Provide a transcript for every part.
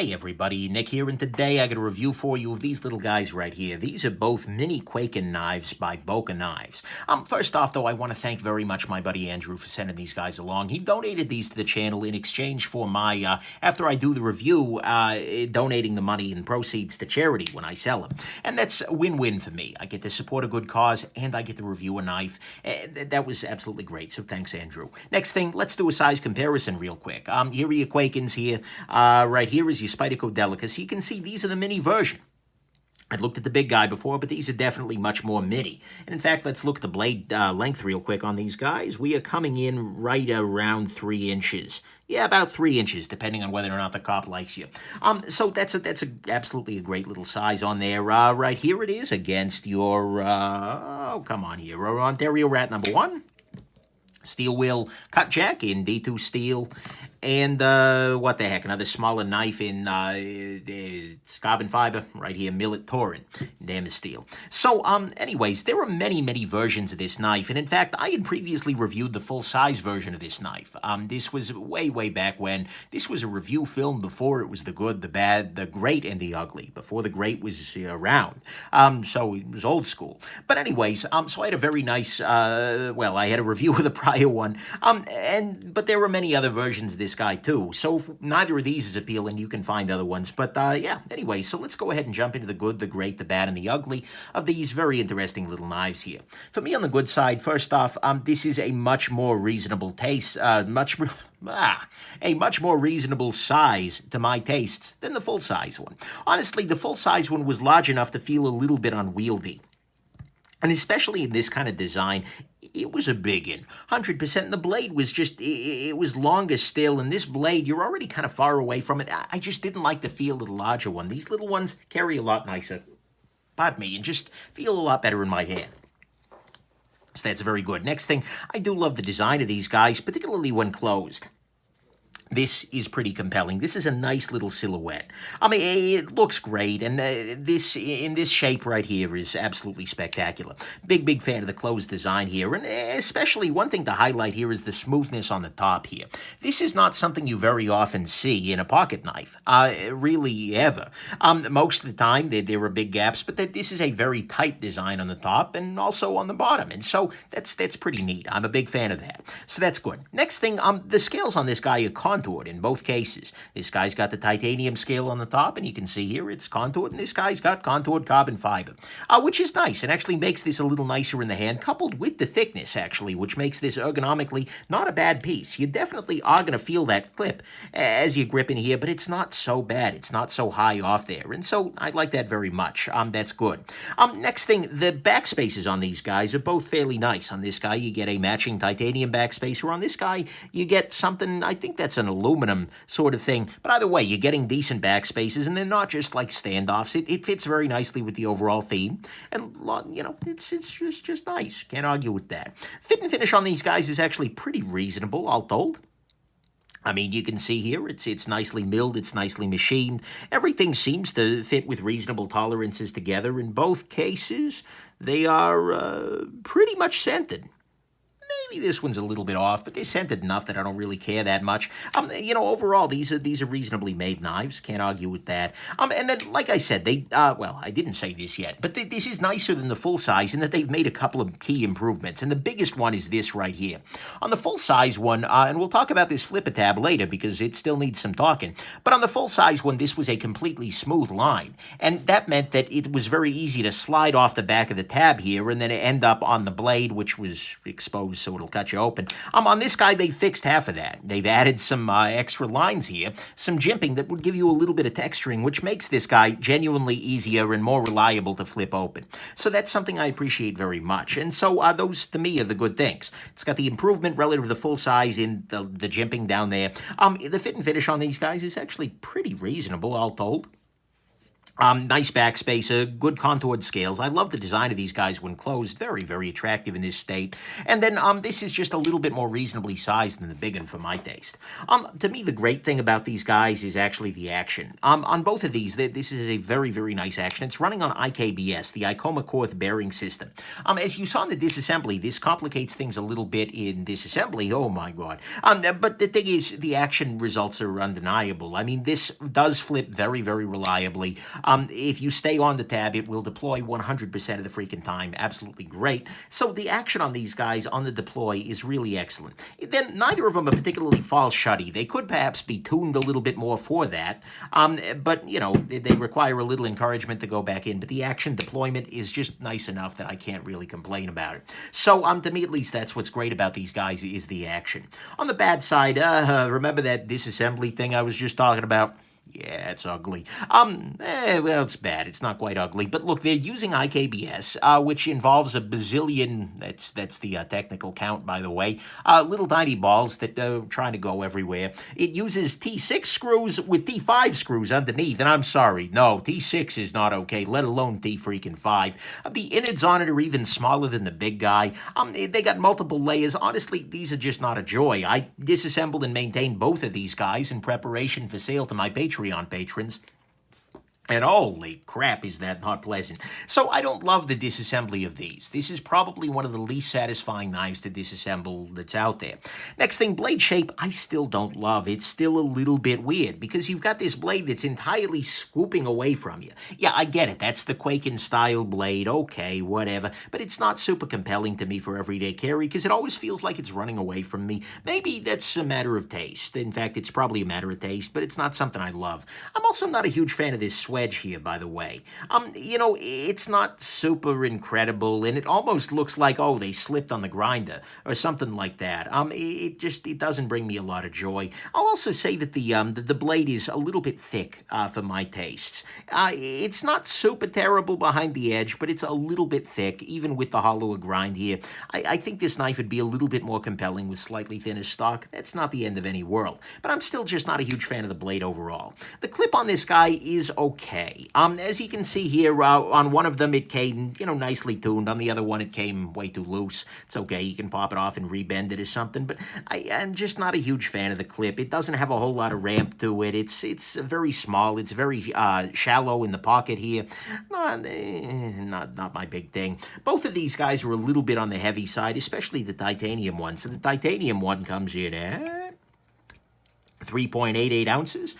Hey everybody, Nick here, and today I got a review for you of these little guys right here. These are both mini Kwaiken knives by Boker Knives. First off though, I want to thank very much my buddy Andrew for sending these guys along. He donated these to the channel in exchange for my, after I do the review, donating the money and proceeds to charity when I sell them. And that's a win-win for me. I get to support a good cause, and I get to review a knife. That was absolutely great, so thanks Andrew. Next thing, let's do a size comparison real quick. Here are your Kwaikens here. Right here is your Spyderco Delicacy. You can see these are the mini version. I looked at the big guy before, but these are definitely much more midi. And in fact, let's look at the blade length real quick on these guys. We are coming in right around 3 inches. Yeah, about 3 inches, depending on whether or not the cop likes you. So that's absolutely a great little size on there. Right here it is against your, oh, come on here, Ontario Rat number 1. Steel wheel cut jack in D2 steel. And what the heck, another smaller knife in it's carbon fiber right here, Millet Torrent, damn steel. So, anyways, there are many versions of this knife, and in fact, I had previously reviewed the full-size version of this knife. This was way back when. This was a review film before it was the good, the bad, the great, and the ugly, before the great was around. So it was old school. But anyways, so I had a very nice, well, I had a review of the prior one, but there were many other versions of this guy too. So if neither of these is appealing, you can find other ones. But yeah, anyway, so let's go ahead and jump into the good, the great, the bad, and the ugly of these very interesting little knives here. For me on the good side, first off, this is a much more reasonable taste, a much more reasonable size to my tastes than the full-size one. Honestly, the full-size one was large enough to feel a little bit unwieldy. And especially in this kind of design, it was a big one, 100%. And the blade was just, it was longer still. And this blade, you're already kind of far away from it. I just didn't like the feel of the larger one. These little ones carry a lot nicer, pardon me, and just feel a lot better in my hand. So that's very good. Next thing, I do love the design of these guys, particularly when closed. This is pretty compelling. This is a nice little silhouette. I mean, it looks great, and this in this shape right here is absolutely spectacular. Big fan of the closed design here, and especially one thing to highlight here is the smoothness on the top here. This is not something you very often see in a pocket knife, really ever. Most of the time, there are big gaps, but this is a very tight design on the top and also on the bottom, and so that's pretty neat. I'm a big fan of that, so that's good. Next thing, the scales on this guy are contoured in both cases. This guy's got the titanium scale on the top, and you can see here it's contoured, and this guy's got contoured carbon fiber, which is nice and actually makes this a little nicer in the hand, coupled with the thickness, actually, which makes this ergonomically not a bad piece. You definitely are going to feel that clip as you grip in here, but it's not so bad. It's not so high off there, and so I like that very much. That's good. Next thing, the backspaces on these guys are both fairly nice. On this guy, you get a matching titanium backspacer. On this guy, you get something, I think that's an aluminum sort of thing, but either way, you're getting decent backspaces, and they're not just like standoffs. It fits very nicely with the overall theme, and you know, it's just nice. Can't argue with that. Fit and finish on these guys is actually pretty reasonable, all told. I mean, you can see here, it's nicely milled, it's nicely machined. Everything seems to fit with reasonable tolerances together. In both cases, they are pretty much scented. Maybe this one's a little bit off, but they're scented enough that I don't really care that much. You know, overall, these are reasonably made knives. Can't argue with that. And then, like I said, well, I didn't say this yet, but this is nicer than the full size in that they've made a couple of key improvements, and the biggest one is this right here. On the full size one, and we'll talk about this Flippin Tab later because it still needs some talking, but on the full size one, this was a completely smooth line, and that meant that it was very easy to slide off the back of the tab here and then end up on the blade, which was exposed, so it'll cut you open. On this guy, they fixed half of that. They've added some extra lines here, some jimping that would give you a little bit of texturing, which makes this guy genuinely easier and more reliable to flip open. So that's something I appreciate very much. And so those, to me, are the good things. It's got the improvement relative to the full size in the jimping down there. The fit and finish on these guys is actually pretty reasonable, all told. Nice backspacer, good contoured scales. I love the design of these guys when closed. Very, very attractive in this state. And then this is just a little bit more reasonably sized than the big one for my taste. To me, the great thing about these guys is actually the action. On both of these, this is a very, very nice action. It's running on IKBS, the Ikomakorth bearing system. As you saw in the disassembly, this complicates things a little bit in disassembly. Oh my God. But the thing is, the action results are undeniable. I mean, this does flip very, very reliably. If you stay on the tab, it will deploy 100% of the freaking time. Absolutely great. So the action on these guys on the deploy is really excellent. Then neither of them are particularly fall shutty. They could perhaps be tuned a little bit more for that. But, you know, they require a little encouragement to go back in. But the action deployment is just nice enough that I can't really complain about it. So to me, at least, that's what's great about these guys is the action. On the bad side, remember that disassembly thing I was just talking about? Yeah, it's ugly. Well, it's bad. It's not quite ugly. But look, they're using IKBS, which involves a bazillion, that's the technical count, by the way, little tiny balls that are trying to go everywhere. It uses T6 screws with T5 screws underneath, and I'm sorry, no, T6 is not okay, let alone T5. The innards on it are even smaller than the big guy. They got multiple layers. Honestly, these are just not a joy. I disassembled and maintained both of these guys in preparation for sale to my Patreon patrons. And holy crap, is that not pleasant. So I don't love the disassembly of these. This is probably one of the least satisfying knives to disassemble that's out there. Next thing, blade shape, I still don't love. It's still a little bit weird because you've got this blade that's entirely swooping away from you. Yeah, I get it. That's the Kwaiken style blade. Okay, whatever. But it's not super compelling to me for everyday carry because it always feels like it's running away from me. Maybe that's a matter of taste. In fact, it's probably a matter of taste, but it's not something I love. I'm also not a huge fan of this swedge here, by the way. You know, it's not super incredible, and it almost looks like, oh, they slipped on the grinder, or something like that. It doesn't bring me a lot of joy. I'll also say that the blade is a little bit thick for my tastes. It's not super terrible behind the edge, but it's a little bit thick, even with the hollower grind here. I think this knife would be a little bit more compelling with slightly thinner stock. That's not the end of any world, but I'm still just not a huge fan of the blade overall. The clip on this guy is okay. As you can see here, on one of them it came, you know, nicely tuned. On the other one it came way too loose. It's okay, you can pop it off and rebend it or something, but I'm just not a huge fan of the clip. It doesn't have a whole lot of ramp to it. It's very small. It's very shallow in the pocket here. Not my big thing. Both of these guys are a little bit on the heavy side, especially the titanium one. So the titanium one comes in at 3.88 ounces,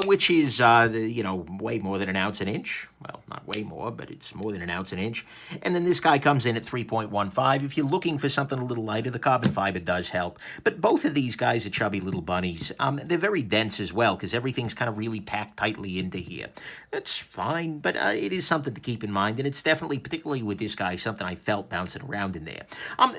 which is, you know, way more than an ounce an inch. Well, not way more, but it's more than an ounce an inch. And then this guy comes in at 3.15. If you're looking for something a little lighter, the carbon fiber does help. But both of these guys are chubby little bunnies. They're very dense as well, because everything's kind of really packed tightly into here. That's fine, but it is something to keep in mind, and it's definitely, particularly with this guy, something I felt bouncing around in there.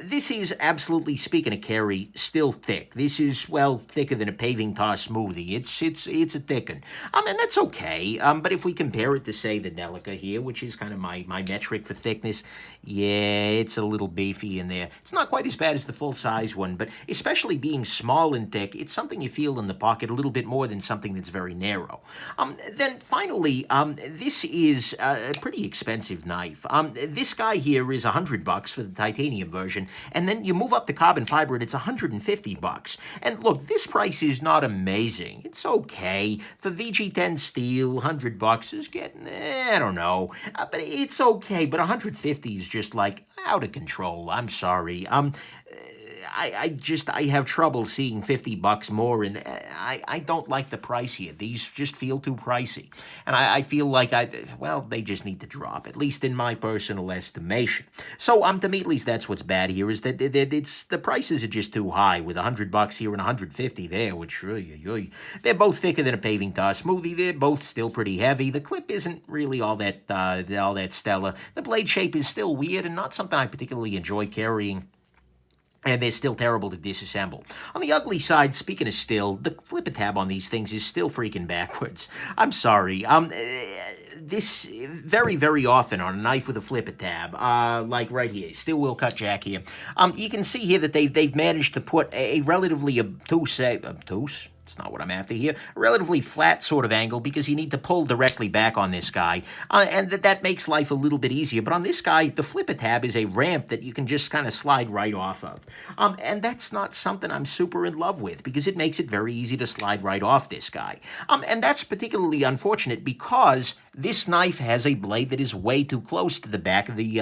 This is absolutely, speaking of carry, still thick. This is, well, thicker than a paving tar smoothie. It's a thick one. And that's okay. But if we compare it to, say, the Delica here, which is kind of my metric for thickness, yeah, it's a little beefy in there. It's not quite as bad as the full-size one, but especially being small and thick, it's something you feel in the pocket a little bit more than something that's very narrow. Then finally, this is a pretty expensive knife. This guy here is $100 for the titanium version, and then you move up the carbon fiber and it's $150. And look, this price is not amazing. It's okay. For VG10 steel, $100 is getting, I don't know, but it's okay. But $150 is just like out of control. I'm sorry. I have trouble seeing $50 more, and I don't like the price here. These just feel too pricey. And I feel like, well, they just need to drop, at least in my personal estimation. So, to me, at least that's what's bad here, is that the prices are just too high, with $100 here and $150 there, which, they're both thicker than a paving tar smoothie. They're both still pretty heavy. The clip isn't really all that stellar. The blade shape is still weird and not something I particularly enjoy carrying. And they're still terrible to disassemble. On the ugly side, speaking of still, the Flippin Tab on these things is still freaking backwards. I'm sorry. This, very, very often on a knife with a Flippin Tab, like right here, steel wheel cut jack here, you can see here that they've managed to put a relatively obtuse, It's not what I'm after here. A relatively flat sort of angle because you need to pull directly back on this guy. And that makes life a little bit easier. But on this guy, the Flippin Tab is a ramp that you can just kind of slide right off of. And that's not something I'm super in love with because it makes it very easy to slide right off this guy. And that's particularly unfortunate because this knife has a blade that is way too close to the back of the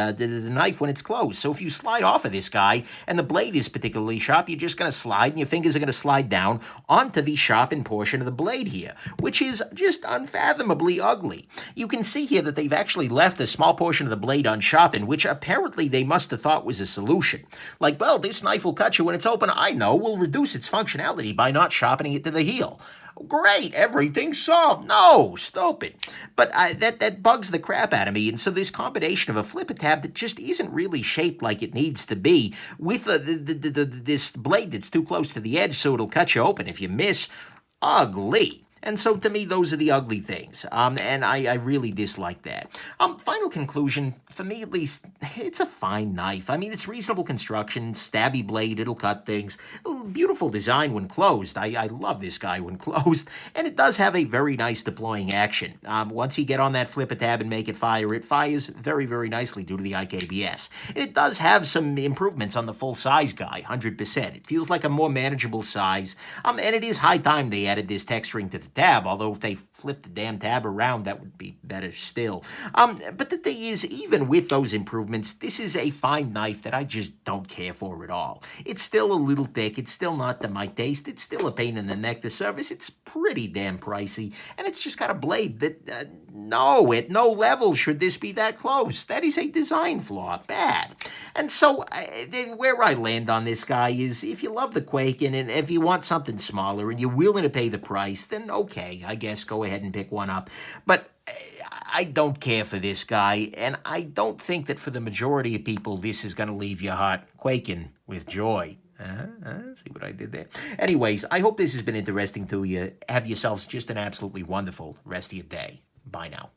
knife when it's closed. So if you slide off of this guy and the blade is particularly sharp, you're just going to slide and your fingers are going to slide down onto the sharpened portion of the blade here, which is just unfathomably ugly. You can see here that they've actually left a small portion of the blade unsharpened, which apparently they must have thought was a solution. Like, well, this knife will cut you when it's open. I know, we'll reduce its functionality by not sharpening it to the heel. Great, everything's solved. No, stupid. But that bugs the crap out of me. And so this combination of a Flippin Tab that just isn't really shaped like it needs to be, with this blade that's too close to the edge so it'll cut you open if you miss, ugly. And so, to me, those are the ugly things, and I really dislike that. Final conclusion, for me at least, it's a fine knife. I mean, it's reasonable construction, stabby blade, it'll cut things. Beautiful design when closed. I love this guy when closed, and it does have a very nice deploying action. Once you get on that Flippin Tab and make it fires very, very nicely due to the IKBS. It does have some improvements on the full-size guy, 100%. It feels like a more manageable size, and it is high time they added this texturing to the tab, although if they flipped the damn tab around, that would be better still. But the thing is, even with those improvements, this is a fine knife that I just don't care for at all. It's still a little thick, it's still not to my taste, it's still a pain in the neck to service, it's pretty damn pricey, and it's just got a blade that, no, at no level should this be that close. That is a design flaw, bad. And so, where I land on this guy is, if you love the Kwaiken, and if you want something smaller, and you're willing to pay the price, then okay, I guess go ahead and pick one up. But I don't care for this guy, and I don't think that for the majority of people, this is going to leave your heart quaking with joy. See what I did there? Anyways, I hope this has been interesting to you. Have yourselves just an absolutely wonderful rest of your day. Bye now.